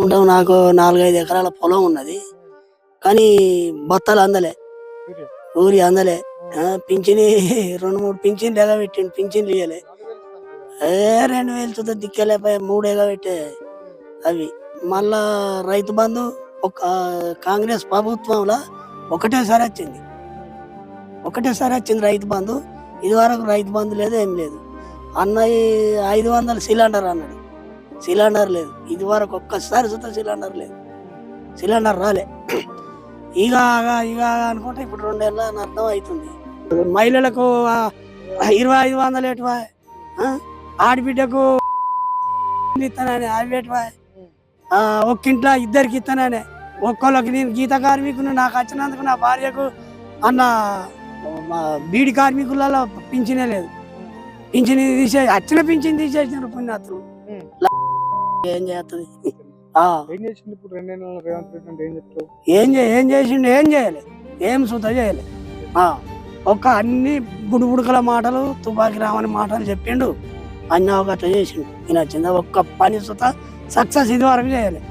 ఉంటాం. నాకు 4-5 ఎకరాల పొలం ఉన్నది. కానీ బత్తాలు అందలే, ఊరి అందలే. పింఛని 2-3 పింఛన్లు ఎగబెట్టిండు, పింఛన్లు ఇయ్యలే. 2000 చూద్దా దిక్కలేకపోయా, 3 ఎగబెట్టే అవి. మళ్ళా రైతు బంధు ఒక కాంగ్రెస్ ప్రభుత్వంలో ఒకటేసారి వచ్చింది రైతు బంధు. ఇదివరకు రైతు బంధు లేదు, ఏం లేదు. అన్నయ్య 500 సిలిండర్ అన్నాడు, సిలిండర్ లేదు. ఇదివరకు ఒక్కసారి చూద్దాం సిలిండర్ లేదు, సిలిండర్ రాలే. ఇక ఇక అనుకుంటే ఇప్పుడు 2 నెలలు అని అర్థం అవుతుంది. మహిళలకు 2500 ఎటువా, ఆడబిడ్డకు ఇస్తానని అవి ఎటువా, ఒక్కింట్లో 2కి ఇస్తానని. ఒక్కొక్కరికి నేను గీత కార్మికుని, నాకు వచ్చినందుకు నా భార్యకు అన్న బీడి కార్మికులలో పింఛనే లేదు. పింఛని వచ్చిన పింఛని తీసేసినారు పుణ్యాతులు. ఏం చేస్తుంది? ఏం చేసిండు? ఏం చేయలే, ఏం సుత చేయలే. ఒక్క అన్ని బుడుబుడుకల మాటలు, తుపాకి రావని మాటలు చెప్పిండు. అన్న ఒక అట్లా చేసిండు. ఈయన వచ్చిందా ఒక్క పని సుత సక్సెస్ ఇది వరకు చేయలే.